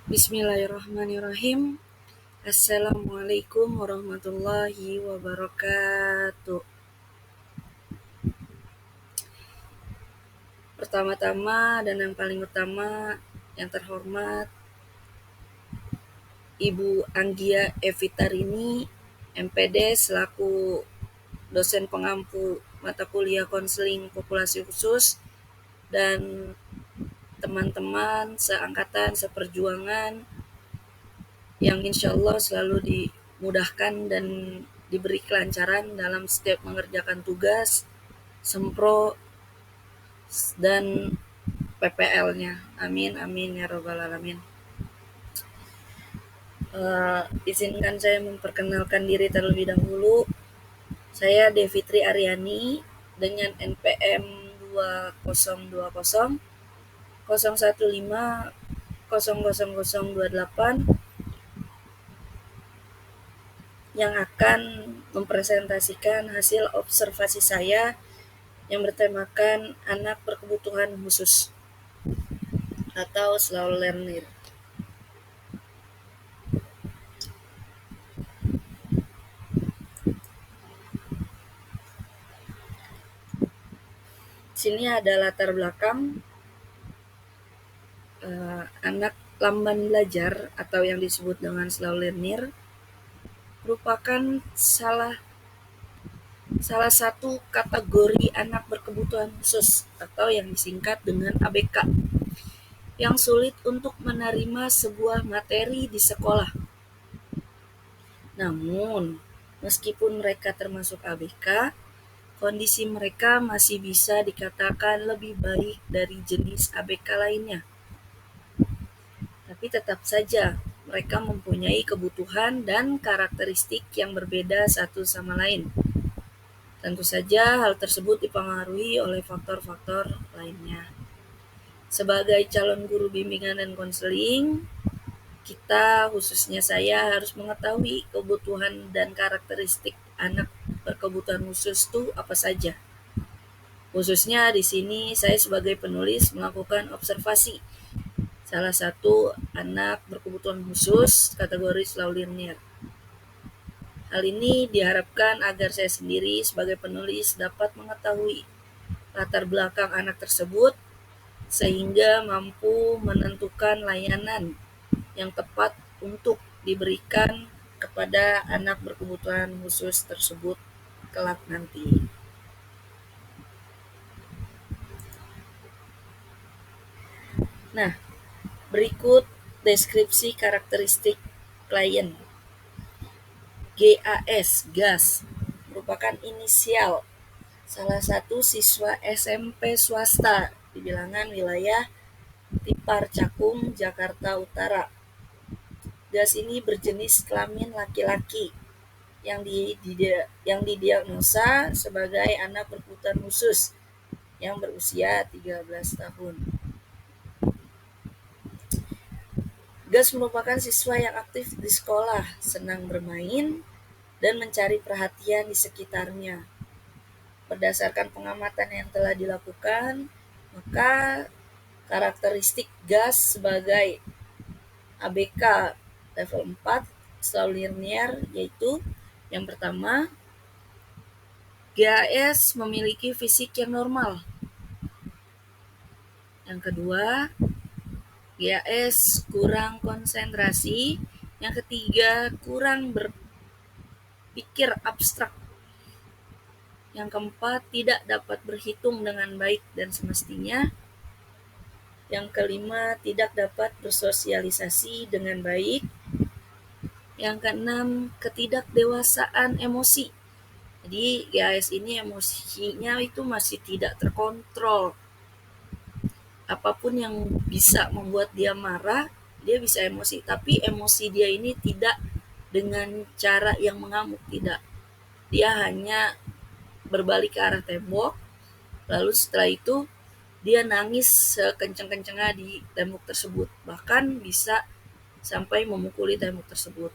Bismillahirrahmanirrahim. Assalamualaikum warahmatullahi wabarakatuh. Pertama-tama dan yang paling utama, yang terhormat Ibu Anggia Evitarini, MPD selaku dosen pengampu mata kuliah konseling populasi khusus, dan teman-teman seangkatan, seperjuangan yang insya Allah selalu dimudahkan dan diberi kelancaran dalam setiap mengerjakan tugas, sempro, dan PPL-nya. Amin, amin ya robbal alamin. Izinkan saya memperkenalkan diri terlebih dahulu. Saya Devitri Aryani dengan NPM 2020 015 00028 yang akan mempresentasikan hasil observasi saya yang bertemakan anak berkebutuhan khusus atau slow learner. Sini ada latar belakang anak lamban belajar atau yang disebut dengan slow learner merupakan salah satu kategori anak berkebutuhan khusus atau yang disingkat dengan ABK yang sulit untuk menerima sebuah materi di sekolah. Namun, meskipun mereka termasuk ABK, kondisi mereka masih bisa dikatakan lebih baik dari jenis ABK lainnya. Tapi tetap saja mereka mempunyai kebutuhan dan karakteristik yang berbeda satu sama lain. Tentu saja hal tersebut dipengaruhi oleh faktor-faktor lainnya. Sebagai calon guru bimbingan dan konseling, kita, khususnya saya, harus mengetahui kebutuhan dan karakteristik anak berkebutuhan khusus itu apa saja. Khususnya di sini saya sebagai penulis melakukan observasi salah satu anak berkebutuhan khusus kategori slow learner. Hal ini diharapkan agar saya sendiri sebagai penulis dapat mengetahui latar belakang anak tersebut sehingga mampu menentukan layanan yang tepat untuk diberikan kepada anak berkebutuhan khusus tersebut kelak nanti. Nah, berikut deskripsi karakteristik klien. GAS merupakan inisial salah satu siswa SMP swasta di bilangan wilayah Tipar Cakung, Jakarta Utara. GAS ini berjenis kelamin laki-laki yang didiagnosa sebagai anak berkebutuhan khusus yang berusia 13 tahun. GAS merupakan siswa yang aktif di sekolah, senang bermain, dan mencari perhatian di sekitarnya. Berdasarkan pengamatan yang telah dilakukan, maka karakteristik GAS sebagai ABK level 4 slow learner yaitu yang pertama, GAS memiliki fisik yang normal. Yang kedua, GAS kurang konsentrasi. Yang ketiga, kurang berpikir abstrak. Yang keempat, tidak dapat berhitung dengan baik dan semestinya. Yang kelima, tidak dapat bersosialisasi dengan baik. Yang keenam, ketidakdewasaan emosi. Jadi GAS ini emosinya itu masih tidak terkontrol. Apapun yang bisa membuat dia marah, dia bisa emosi. Tapi emosi dia ini tidak dengan cara yang mengamuk, tidak. Dia hanya berbalik ke arah tembok, lalu setelah itu dia nangis sekencang-kencangnya di tembok tersebut. Bahkan bisa sampai memukuli tembok tersebut.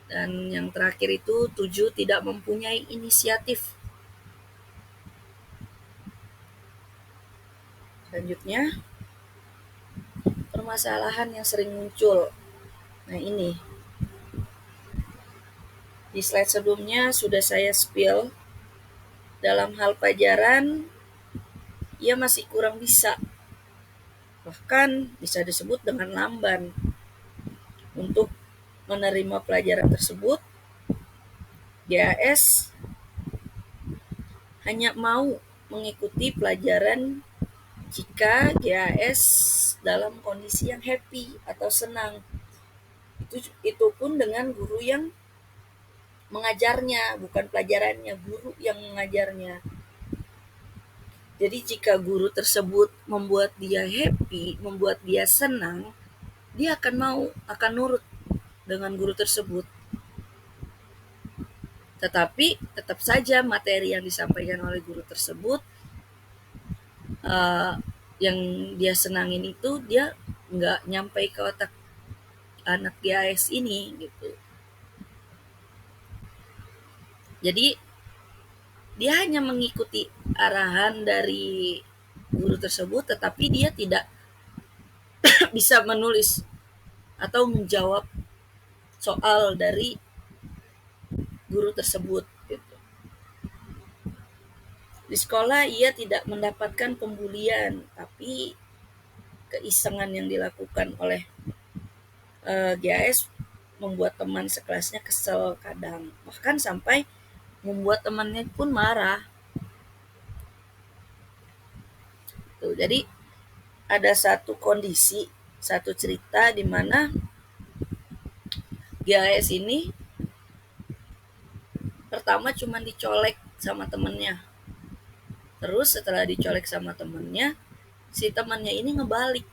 Dan yang terakhir itu 7, tidak mempunyai inisiatif. Selanjutnya, permasalahan yang sering muncul. Nah, ini di slide sebelumnya sudah saya spill. Dalam hal pelajaran, ia masih kurang bisa, bahkan bisa disebut dengan lamban. Untuk menerima pelajaran tersebut, GAS hanya mau mengikuti pelajaran jika GAS dalam kondisi yang happy atau senang. Itu pun dengan guru yang mengajarnya, bukan pelajarannya, guru yang mengajarnya. Jadi jika guru tersebut membuat dia happy, membuat dia senang, dia akan nurut dengan guru tersebut. Tetapi tetap saja materi yang disampaikan oleh guru tersebut yang dia senangin itu dia nggak nyampe ke otak anak GAS ini gitu. Jadi dia hanya mengikuti arahan dari guru tersebut, tetapi dia tidak bisa menulis atau menjawab soal dari guru tersebut gitu. Di sekolah ia tidak mendapatkan pembulian, tapi keisengan yang dilakukan oleh GAS membuat teman sekelasnya kesel kadang, bahkan sampai membuat temannya pun marah. Tuh, jadi ada satu kondisi, satu cerita di mana GAS ini pertama cuma dicolek sama temennya. Terus setelah dicolek sama temennya, si temannya ini ngebalik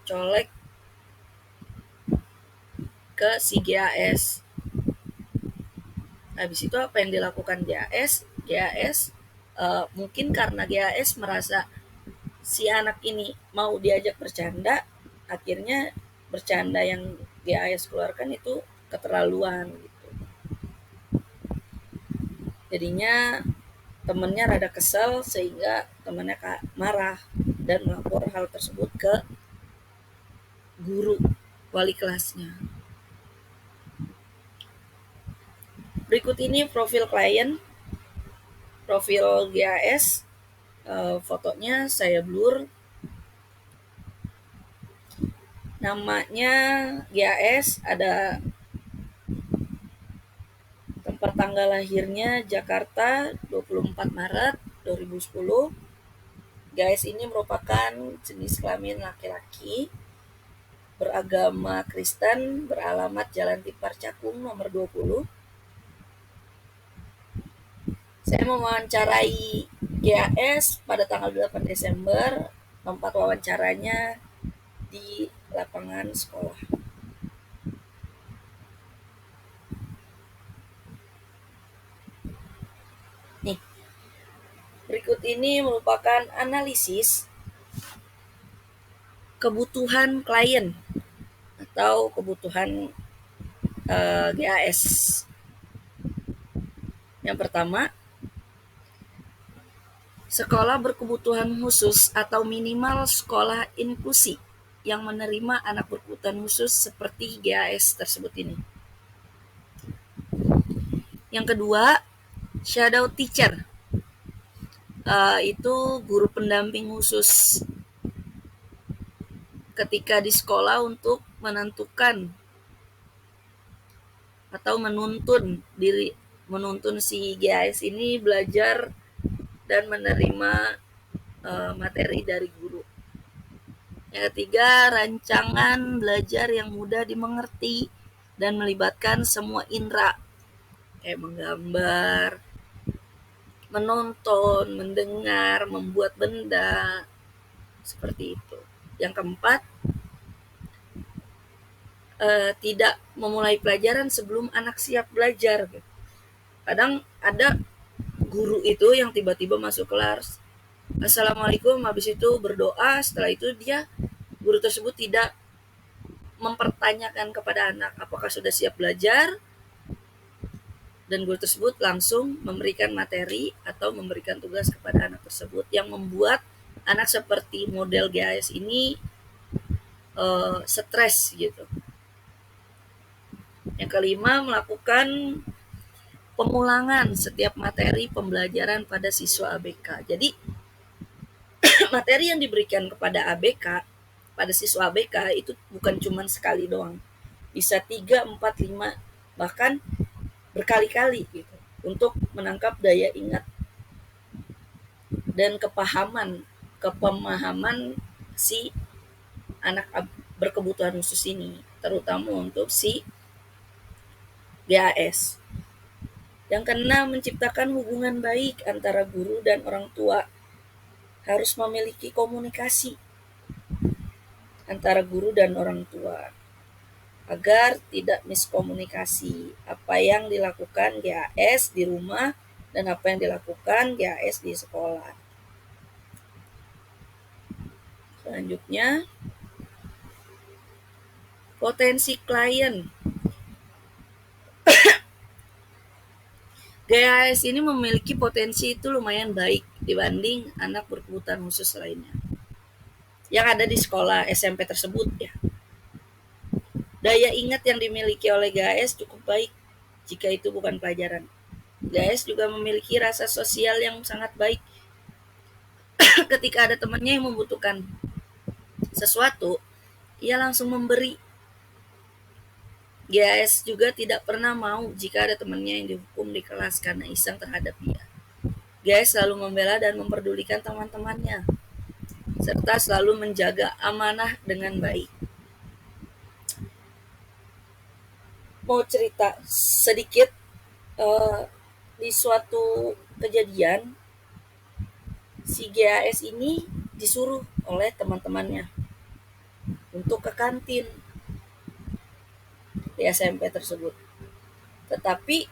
colek ke si GAS. Habis itu apa yang dilakukan GAS? Mungkin karena GAS merasa si anak ini mau diajak bercanda, akhirnya bercanda yang GAS keluarkan itu keterlaluan gitu. Jadinya temennya rada kesel sehingga temennya marah dan melapor hal tersebut ke guru wali kelasnya. Berikut ini profil klien, profil GAS, fotonya saya blur. Namanya GAS, ada tempat tanggal lahirnya Jakarta 24 Maret 2010. GAS ini merupakan jenis kelamin laki-laki, beragama Kristen, beralamat Jalan Tipar Cakung nomor 20. Saya mewawancarai GAS pada tanggal 8 Desember. Tempat wawancaranya di lapangan sekolah. Nih, berikut ini merupakan analisis kebutuhan klien atau kebutuhan GAS. Yang pertama, sekolah berkebutuhan khusus atau minimal sekolah inklusi yang menerima anak berkebutuhan khusus seperti GAS tersebut ini. Yang kedua, shadow teacher, itu guru pendamping khusus ketika di sekolah untuk menentukan atau menuntun si GAS ini belajar dan menerima materi dari guru. Yang ketiga, rancangan belajar yang mudah dimengerti dan melibatkan semua indera, kayak menggambar, menonton, mendengar, membuat benda, seperti itu. Yang keempat, tidak memulai pelajaran sebelum anak siap belajar. Kadang ada guru itu yang tiba-tiba masuk kelas, Assalamualaikum, habis itu berdoa, setelah itu guru tersebut tidak mempertanyakan kepada anak apakah sudah siap belajar, dan guru tersebut langsung memberikan materi atau memberikan tugas kepada anak tersebut, yang membuat anak seperti model GAS ini stres gitu. Yang kelima, melakukan pemulangan setiap materi pembelajaran pada siswa ABK. Jadi materi yang diberikan kepada ABK, pada siswa ABK itu bukan cuma sekali doang, bisa 3, 4, 5, bahkan berkali-kali gitu, untuk menangkap daya ingat dan kepemahaman si anak berkebutuhan khusus ini, terutama untuk si GAS. Yang keenam, menciptakan hubungan baik antara guru dan orang tua. Harus memiliki komunikasi antara guru dan orang tua agar tidak miskomunikasi apa yang dilakukan GAS di rumah dan apa yang dilakukan GAS di sekolah. Selanjutnya, potensi klien. GAS ini memiliki potensi itu lumayan baik dibanding anak berkebutuhan khusus lainnya yang ada di sekolah SMP tersebut ya. Daya ingat yang dimiliki oleh GAS cukup baik jika itu bukan pelajaran. GAS juga memiliki rasa sosial yang sangat baik. Ketika ada temannya yang membutuhkan sesuatu, ia langsung memberi. GAS juga tidak pernah mau jika ada temannya yang dihukum di kelas karena iseng terhadap dia. GAS selalu membela dan memperdulikan teman-temannya, serta selalu menjaga amanah dengan baik. Mau cerita sedikit, di suatu kejadian, si GAS ini disuruh oleh teman-temannya untuk ke kantin di SMP tersebut. Tetapi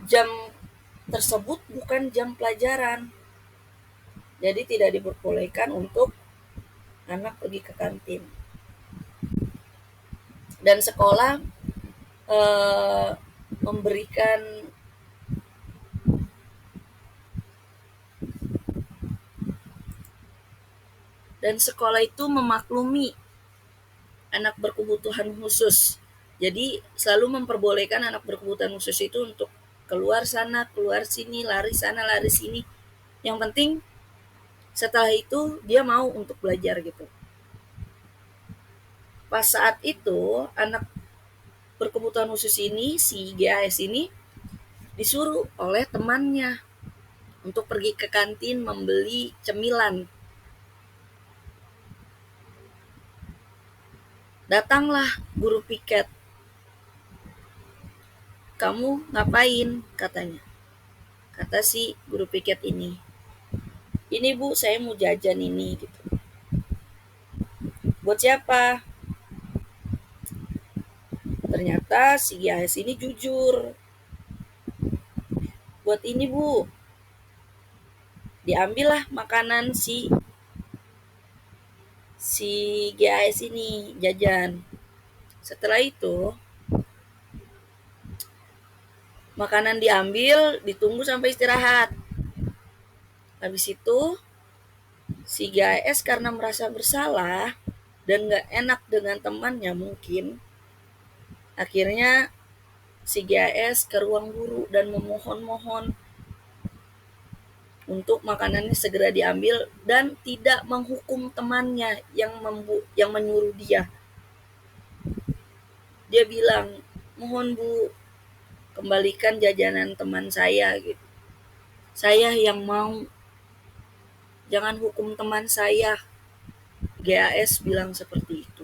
jam tersebut bukan jam pelajaran, jadi tidak diperbolehkan untuk anak pergi ke kantin. Dan sekolah memberikan dan sekolah itu memaklumi anak berkebutuhan khusus. Jadi selalu memperbolehkan anak berkebutuhan khusus itu untuk keluar sana, keluar sini, lari sana, lari sini. Yang penting setelah itu dia mau untuk belajar gitu. Pas saat itu anak berkebutuhan khusus ini, si GAS ini disuruh oleh temannya untuk pergi ke kantin membeli cemilan. Datanglah guru piket. Kamu ngapain? Katanya. Kata si guru piket ini. Ini bu, saya mau jajan ini gitu. Buat siapa? Ternyata si GAS ini jujur. Buat ini bu. Diambillah makanan si GAS ini jajan. Setelah itu makanan diambil, ditunggu sampai istirahat. Habis itu si GAS karena merasa bersalah dan gak enak dengan temannya mungkin, akhirnya si GAS ke ruang guru dan memohon-mohon untuk makanannya segera diambil dan tidak menghukum temannya yang menyuruh dia. Dia bilang, mohon bu, kembalikan jajanan teman saya gitu. Saya yang mau, jangan hukum teman saya. GAS bilang seperti itu.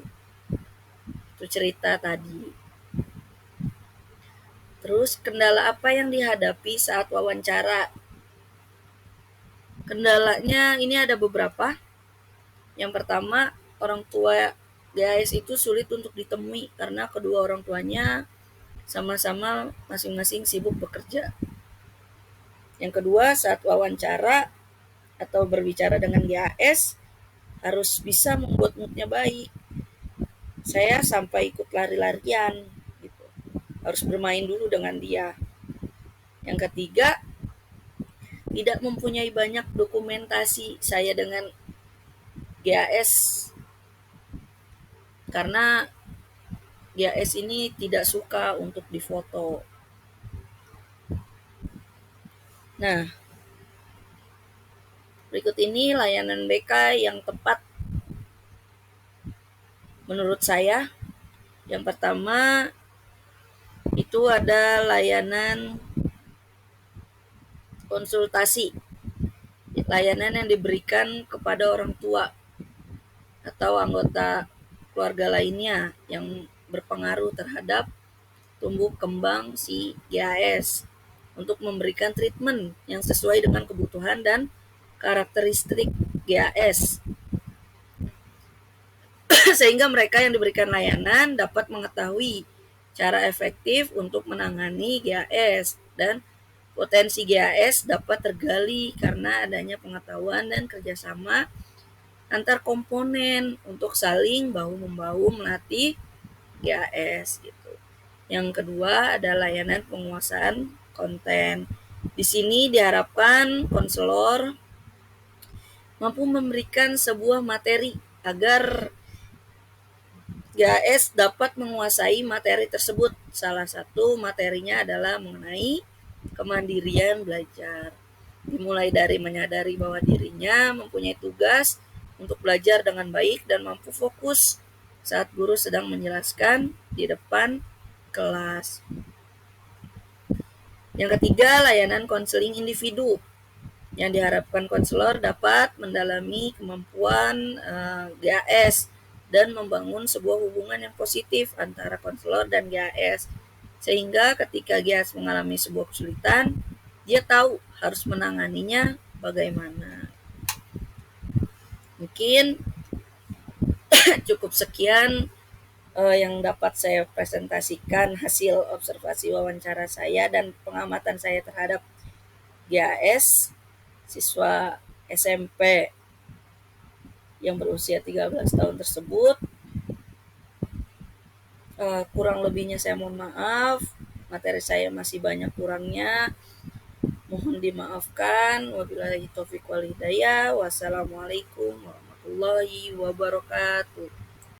Itu cerita tadi. Terus kendala apa yang dihadapi saat wawancara? Kendalanya ini ada beberapa. Yang pertama, orang tua GAS itu sulit untuk ditemui karena kedua orang tuanya sama-sama masing-masing sibuk bekerja. Yang kedua, saat wawancara atau berbicara dengan GAS harus bisa membuat moodnya baik. Saya sampai ikut lari-larian gitu. Harus bermain dulu dengan dia. Yang ketiga, tidak mempunyai banyak dokumentasi saya dengan GAS, karena GAS ini tidak suka untuk difoto. Nah, berikut ini layanan BK yang tepat menurut saya. Yang pertama itu ada layanan konsultasi, layanan yang diberikan kepada orang tua atau anggota keluarga lainnya yang berpengaruh terhadap tumbuh kembang si GAS untuk memberikan treatment yang sesuai dengan kebutuhan dan karakteristik GAS sehingga mereka yang diberikan layanan dapat mengetahui cara efektif untuk menangani GAS dan potensi GAS dapat tergali karena adanya pengetahuan dan kerjasama antar komponen untuk saling bahu-membahu melatih GAS gitu. Yang kedua ada layanan penguasaan konten. Di sini diharapkan konselor mampu memberikan sebuah materi agar GAS dapat menguasai materi tersebut. Salah satu materinya adalah mengenai kemandirian belajar. Dimulai dari menyadari bahwa dirinya mempunyai tugas untuk belajar dengan baik dan mampu fokus saat guru sedang menjelaskan di depan kelas. Yang ketiga, layanan konseling individu. Yang diharapkan konselor dapat mendalami kemampuan GAS dan membangun sebuah hubungan yang positif antara konselor dan GAS. Sehingga ketika GAS mengalami sebuah kesulitan, dia tahu harus menanganinya bagaimana. Mungkin cukup sekian yang dapat saya presentasikan hasil observasi wawancara saya dan pengamatan saya terhadap GAS siswa SMP yang berusia 13 tahun tersebut. Kurang lebihnya saya mohon maaf, materi saya masih banyak kurangnya, mohon dimaafkan. Wabillahi taufiq wal hidayah. Wassalamualaikum warahmatullahi wabarakatuh.